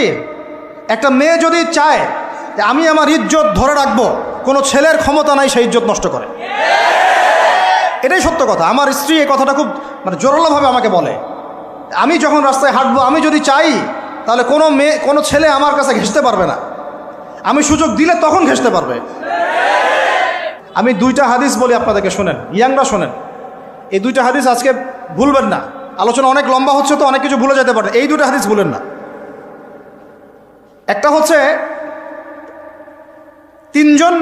কি, একটা মেয়ে যদি চায় যে আমি আমার ইজ্জত ধরে রাখবো, কোনো ছেলের ক্ষমতা নাই সেই ইজ্জত নষ্ট করে। এটাই সত্য কথা। আমার স্ত্রী এই কথাটা খুব জোরালোভাবে আমাকে বলে, আমি যখন রাস্তায় হাঁটবো, আমি যদি চাই তাহলে কোনো ছেলে আমার কাছে ঘেঁষতে পারবে না, আমি সুযোগ দিলে তখন ঘেঁষতে পারবে। আমি দুইটা হাদিস বলি আপনাদেরকে, শোনেন, ইয়াংরা শোনেন। এই দুইটা হাদিস আজকে ভুলবেন না, আলোচনা অনেক লম্বা হচ্ছে তো অনেক কিছু ভুলে যেতে পারে, এই দুইটা হাদিস ভুলেন না। একটা হচ্ছে, তিনজন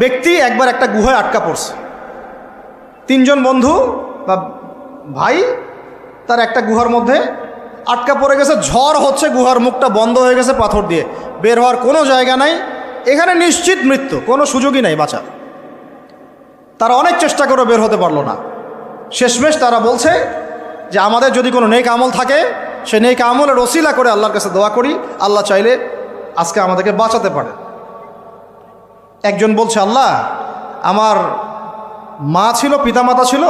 ব্যক্তি একবার একটা গুহায় আটকা পড়ছে। তিনজন বন্ধু বা ভাই তার একটা গুহার মধ্যে আটকা পড়ে গেছে, ঝড় হচ্ছে, গুহার মুখটা বন্ধ হয়ে গেছে পাথর দিয়ে, বের হওয়ার কোনো জায়গা নাই, এখানে নিশ্চিত মৃত্যু, কোনো সুযোগই নাই বাঁচার। তারা অনেক চেষ্টা করে বের হতে পারলো না। শেষমেশ তারা বলছে যে আমাদের যদি কোনো নেক আমল থাকে, সে নেক আমলের ওসিলা করে আল্লাহর কাছে দোয়া করি, আল্লাহ চাইলে আজকে আমাদেরকে বাঁচাতে পারে। একজন বলছে, আল্লাহ, আমার মা ছিল, পিতামাতা ছিল,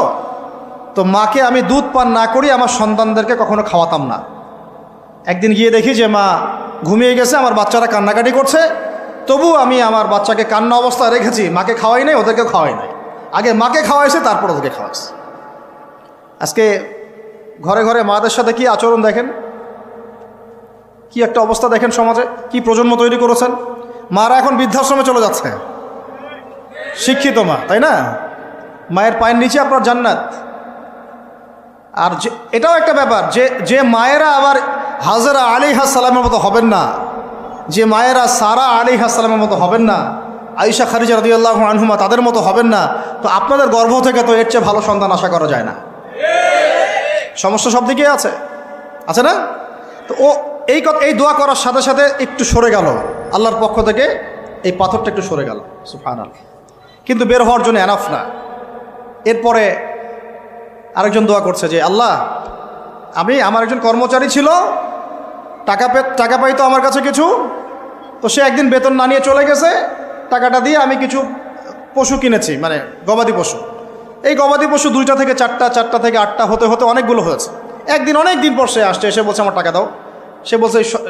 তো মাকে আমি দুধ পান না করি আমার সন্তানদেরকে কখনো খাওয়াতাম না। একদিন গিয়ে দেখি যে মা ঘুমিয়ে গেছে, আমার বাচ্চারা কান্নাকাটি করছে, তবু আমি আমার বাচ্চাকে কান্না অবস্থায় রেখেছি, মাকে খাওয়াই নাই, ওদেরকে খাওয়াই নাই, আগে মাকে খাওয়াইছে তারপর ওদেরকে খাওয়াইছে। আজকে ঘরে ঘরে মাদের সাথে কি আচরণ দেখেন, কি একটা অবস্থা দেখেন সমাজে, কি প্রজন্ম তৈরি করেছেন। মারা এখন বৃদ্ধাশ্রমে চলে যাচ্ছে, শিক্ষিত মা, তাই না? মায়ের পায়ের নিচে আপনার জান্নাত। আর এটাও একটা ব্যাপার যে মায়েরা আবার হাজরা আলাইহিস সালামের মতো হবেন না, যে মায়েরা সারা আলাইহিস সালামের মতো হবেন না, আয়েশা খাদিজা রাদিয়াল্লাহু আনহুমা তাদের মতো হবেন না, তো আপনাদের গর্ভ থেকে তো এর চেয়ে ভালো সন্তান আশা করা যায় না। সমস্যা সব দিকেই আছে না? তো এই দোয়া করার সাথে সাথে একটু সরে গেল, আল্লাহর পক্ষ থেকে এই পাথরটা একটু সরে গেল, সুবহানাল্লাহ। কিন্তু বের হওয়ার জন্য এনাফ না। এরপরে আরেকজন দোয়া করছে যে আল্লাহ, আমার একজন কর্মচারী ছিল, টাকা পাইতো আমার কাছে কিছু, তো সে একদিন বেতন না নিয়ে চলে গেছে, টাকাটা দিয়ে আমি কিছু পশু কিনেছি, মানে গবাদি পশু। এই গবাদি পশু 2টা থেকে 4টা, 4টা থেকে 8টা হতে হতে অনেকগুলো হয়েছে। একদিন অনেক দিন পর সে আসছে, এসে বলছে আমার টাকা দাও।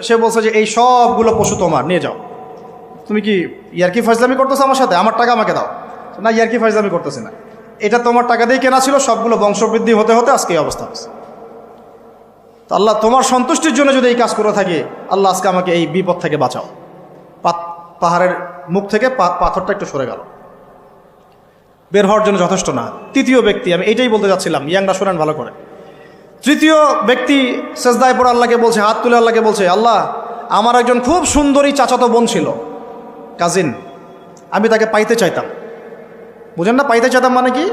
সে বলছে যে এই সবগুলো পশু তোমার, নিয়ে যাও। তুমি কি ইয়ার্কি ফাজলামি করতেছো আমার সাথে? আমার টাকা আমাকে দাও। না, ইয়ার্কি ফাজলামি করতেছি না, এটা তোমার টাকা দিয়ে কেনা ছিল, সবগুলো বংশবৃদ্ধি হতে হতে আজকে এই অবস্থা হচ্ছে। তো আল্লাহ, তোমার সন্তুষ্টির জন্য যদি এই কাজ করে থাকি, আল্লাহ আজকে আমাকে এই বিপদ থেকে বাঁচাও। পাহাড়ের মুখ থেকে পাথরটা একটু সরে গেল, বের হওয়ার জন্য যথেষ্ট না। তৃতীয় ব্যক্তি, আমি এইটাই বলতে যাচ্ছিলাম, ইয়াংরা শোনেন ভালো করে। তৃতীয় ব্যক্তি সেজদায় পড়ে আল্লাহকে বলছে, হাত তুলে আল্লাহকে বলছে, আল্লাহ, আমার একজন খুব সুন্দরী চাচাতো বোন ছিল, কাজিন, আমি তাকে পাইতে চাইতাম। বুঝেন না, পাইতে চাইতাম মানে কি?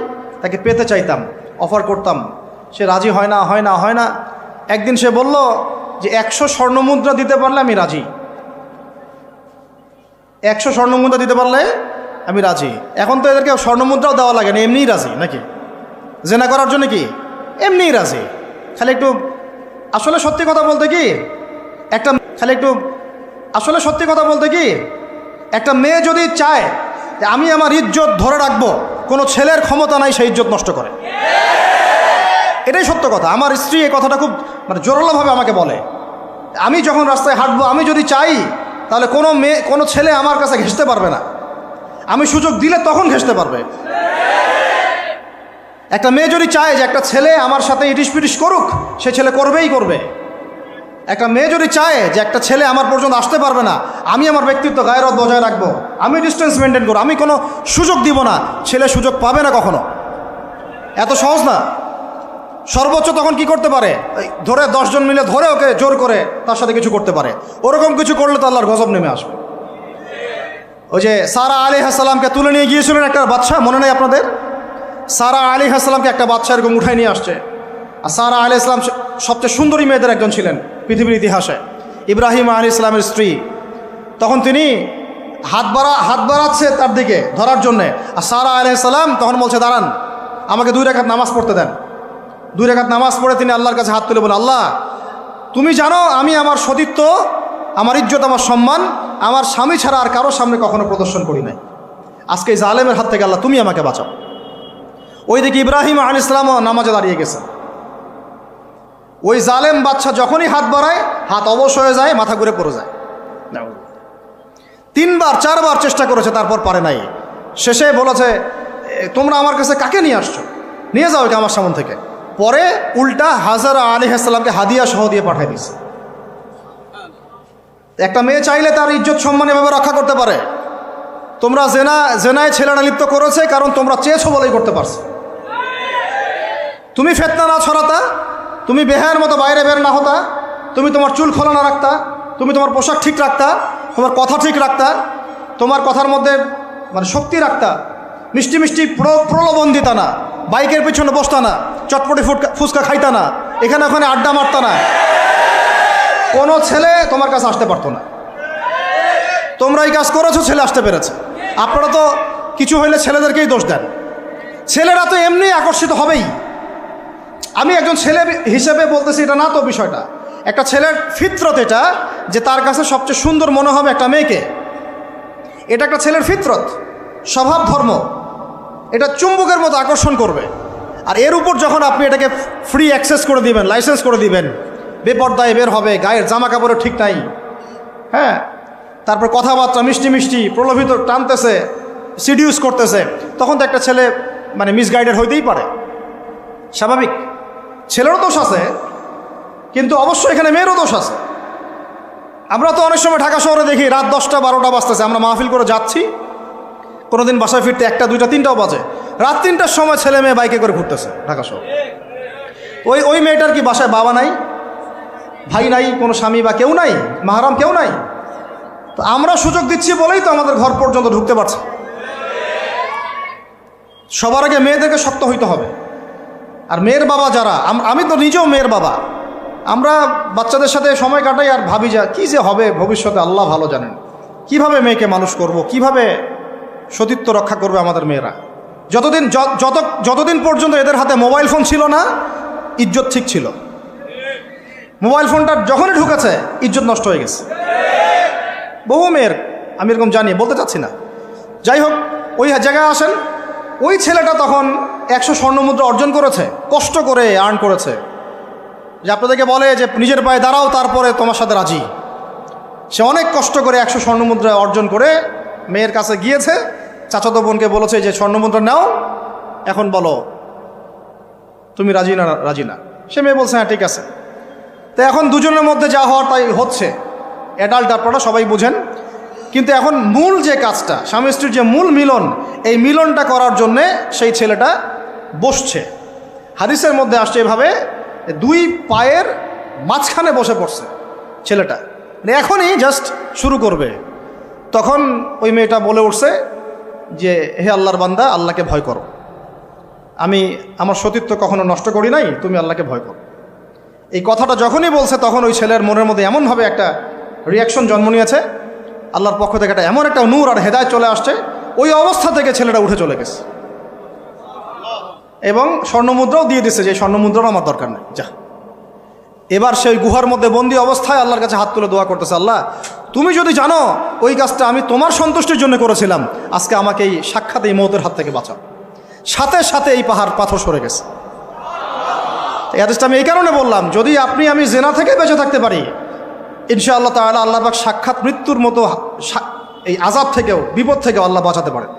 তাকে পেতে চাইতাম, অফার করতাম, সে রাজি হয় না। একদিন সে বলল যে 100 স্বর্ণমুদ্রা দিতে পারলে আমি রাজি, 100 স্বর্ণমুদ্রা দিতে পারলে আমি রাজি। এখন তো এদেরকে স্বর্ণমুদ্রাও দেওয়া লাগে না, এমনিই রাজি নাকি? জেনা করার জন্য কি এমনিই রাজি? খালি একটু আসলে সত্যি কথা বলতে কি একটা মেয়ে যদি চায় যে আমি আমার ইজ্জত ধরে রাখবো, কোনো ছেলের ক্ষমতা নাই সেই ইজ্জত নষ্ট করে। এটাই সত্য কথা। আমার স্ত্রী এই কথাটা খুব জোরালোভাবে আমাকে বলে, আমি যখন রাস্তায় হাঁটবো, আমি যদি চাই তাহলে কোনো ছেলে আমার কাছে ঘেঁষতে পারবে না, আমি সুযোগ দিলে তখন ঘেঁষতে পারবে। একটা মেয়ে যদি চায় যে একটা ছেলে আমার সাথে ইটিস পিটিস করুক, সে ছেলে করবেই করবে। একটা মেয়ে যদি চায় যে একটা ছেলে আমার পর্যন্ত আসতে পারবে না, আমি আমার ব্যক্তিত্ব গায়রত বজায় রাখবো, আমি ডিস্টেন্স মেনটেন করবো, আমি কোনো সুযোগ দিব না, ছেলে সুযোগ পাবে না কখনো। এত সহজ না। সর্বোচ্চ তখন কি করতে পারে, ধরে 10 জন মিলে ধরে ওকে জোর করে তার সাথে কিছু করতে পারে। ওরকম কিছু করলে তো আল্লাহর গজব নেমে আসবে। ওই যে সারা আলাইহিস সালামকে তুলে নিয়ে গিয়েছিলেন একটা বাদশা, মনে নেই আপনাদের? সারা আলাইহিস সালামকে একটা বাদশা এরকম উঠাই নিয়ে আসছে। আর সারা আলাইহিস সালাম সবচেয়ে সুন্দরী মেয়েদের একজন ছিলেন পৃথিবীর ইতিহাসে, ইব্রাহিম আলাইহিস সালামের স্ত্রী। তখন তিনি হাত বাড়াচ্ছে তার দিকে ধরার জন্যে, আর সারা আলাইহিস সালাম তখন বলছে, দাঁড়ান, আমাকে 2 রাকাত নামাজ পড়তে দেন। 2 রাকাত নামাজ পড়ে তিনি আল্লাহর কাছে হাত তুলে বলেন, আল্লাহ, তুমি জানো আমি আমার সতীত্ব, আমার ইজ্জত, আমার সম্মান আমার স্বামী ছাড়া আর কারোর সামনে কখনো প্রদর্শন করি নাই। আজকে এই জালেমের হাত থেকে আল্লাহ তুমি আমাকে বাঁচাও। ওইদিকে ইব্রাহিম আলাইহিস সালামও নামাজে দাঁড়িয়ে গেছে। ওই জালেম বাদশা যখনই হাত বাড়ায় হাত অবশ হয়ে যায়, মাথা ঘুরে পড়ে যায়। 3বার 4বার চেষ্টা করেছে, তারপর পারে নাই। শেষে বলেছে, তোমরা আমার কাছে কাকে নিয়ে আসছো, নিয়ে যাও এটা আমার সামনে থেকে। পরে উল্টা হাজারা আলাইহিস সালামকে হাদিয়া সহ দিয়ে পাঠিয়ে দিয়েছে। একটা মেয়ে চাইলে তার ইজ্জত সম্মান এভাবে রক্ষা করতে পারে। তোমরা জেনায় ছেলেরা লিপ্ত করেছে কারণ তোমরা চেয়েছো বলেই করতে পারছো। তুমি ফিতনা না ছড়াতা, তুমি বেহায়ের মতো বাইরে বের না হতা, তুমি তোমার চুল খোলা না রাখতা, তুমি তোমার পোশাক ঠিক রাখতা, তোমার কথা ঠিক রাখতা, তোমার কথার মধ্যে মানে শক্তি রাখতা, মিষ্টি মিষ্টি প্রলোভন দিতা না, বাইকের পিছনে বসতা না, চটপটি ফুচকা খাইতা না, এখানে ওখানে আড্ডা মারতা না, কোনো ছেলে তোমার কাছে আসতে পারতো না। তোমরা এই কাজ করেছো, ছেলে আসতে পেরেছে। আপনারা তো কিছু হইলে ছেলেদেরকেই দোষ দেন। ছেলেরা তো এমনি আকর্ষিত হবেই। আমি একজন ছেলে হিসেবে বলতেছি এটা না তো বিষয়টা। একটা ছেলের ফিতরত এটা যে তার কাছে সবচেয়ে সুন্দর মনে হবে একটা মেয়েকে। এটা একটা ছেলের ফিতরত, স্বভাব ধর্ম, এটা চুম্বকের মতো আকর্ষণ করবে। আর এর উপর যখন আপনি এটাকে ফ্রি অ্যাক্সেস করে দিবেন, লাইসেন্স করে দিবেন, বেপর্দায় বের হবে, গায়ের জামা কাপড়ও ঠিক নাই, হ্যাঁ, তারপর কথাবার্তা মিষ্টি মিষ্টি প্রলোভিত টানতেছে, সিডিউস করতেছে, তখন তো একটা ছেলে মানে মিসগাইডেড হইতেই পারে, স্বাভাবিক। ছেলেরও দোষ আছে, কিন্তু অবশ্যই এখানে মেয়েরও দোষ আছে। আমরা তো অনেক সময় ঢাকা শহরে দেখি রাত 10টা 12টা বাজতেছে, আমরা মাহফিল করে যাচ্ছি, কোনোদিন বাসায় ফিরতে 1টা 2টা 3টাও বাজে, রাত 3টার সময় ছেলে মেয়ে বাইকে করে ঘুরতেছে ঢাকা শহর। ওই মেয়েটার কি বাসায় বাবা নাই, ভাই নাই, কোনো স্বামী বা কেউ নাই, মাহারাম কেউ নাই? তো আমরা সুযোগ দিচ্ছি বলেই তো আমাদের ঘর পর্যন্ত ঢুকতে পারছে। সবার আগে মেয়েদেরকে শক্ত হইতে হবে। আর মেয়ের বাবা যারা, আমি তো নিজেও মেয়ের বাবা, আমরা বাচ্চাদের সাথে সময় কাটাই আর ভাবি যা কী যে হবে ভবিষ্যতে আল্লাহ ভালো জানেন। কিভাবে মেয়েকে মানুষ করব, কিভাবে সতীত্ব রক্ষা করবে আমাদের মেয়েরা। যতদিন পর্যন্ত এদের হাতে মোবাইল ফোন ছিল না, ইজ্জত ঠিক ছিল। মোবাইল ফোনটা যখনই ঢুকেছে ইজ্জত নষ্ট হয়ে গেছে বহু মেয়ের। আমি এরকম জানি, বলতে চাচ্ছি না। যাই হোক, ওই জায়গায় আসেন, ওই ছেলেটা তখন 100 স্বর্ণমুদ্রা অর্জন করেছে, কষ্ট করে আর্ন করেছে। যে আপনাদেরকে বলে যে নিজের পায়ে দাঁড়াও, তারপরে তোমার সাথে রাজি। সে অনেক কষ্ট করে 100 স্বর্ণমুদ্রা অর্জন করে মেয়ের কাছে গিয়েছে, চাচাতো বোনকে বলেছে যে স্বর্ণমুদ্রা নাও, এখন বলো তুমি রাজি না। সে মেয়ে বলছে হ্যাঁ ঠিক আছে। তো এখন দুজনের মধ্যে যা হওয়ার তাই হচ্ছে, অ্যাডাল্ট আপনারা সবাই বুঝেন। কিন্তু এখন মূল যে কাজটা, স্বামী স্ত্রীর যে মূল মিলন, এই মিলনটা করার জন্যে সেই ছেলেটা বসছে। হাদিসের মধ্যে আসছে এভাবে, 2 পায়ের মাঝখানে বসে পড়ছে ছেলেটা, এখনই জাস্ট শুরু করবে। তখন ওই মেয়েটা বলে উঠছে যে হে আল্লাহর বান্দা, আল্লাহকে ভয় করো, আমি আমার সতীত্ব কখনো নষ্ট করি নাই, তুমি আল্লাহকে ভয় করো। এই কথাটা যখনই বলছে তখন ওই ছেলের মনের মধ্যে এমনভাবে একটা রিয়াকশন জন্ম নিয়েছে, আল্লাহর পক্ষ থেকে এমন একটা নূর আর হেদায়েত চলে আসছে, ওই অবস্থা থেকে ছেলেটা উঠে চলে গেছে এবং স্বর্ণমুদ্রাও দিয়ে দিচ্ছে যে স্বর্ণমুদ্রাও আমার দরকার নেই, যা। এবার সেই গুহার মধ্যে বন্দি অবস্থায় আল্লাহর কাছে হাত তুলে দোয়া করতেছে, আল্লাহ তুমি যদি জানো ওই কাজটা আমি তোমার সন্তুষ্টির জন্য করেছিলাম, আজকে আমাকে এই সাক্ষাৎ এই মৌতের হাত থেকে বাঁচাও। সাথে সাথে এই পাথর সরে গেছে। এই হাদিসটা আমি এই কারণে বললাম, যদি আমি জেনা থেকে বেঁচে থাকতে পারি, ইনশাআল্লাহ তাআলা আল্লাহ পাক সাক্ষাৎ মৃত্যুর মতো এই আযাব থেকেও, বিপদ থেকেও আল্লাহ বাঁচাতে পারেন।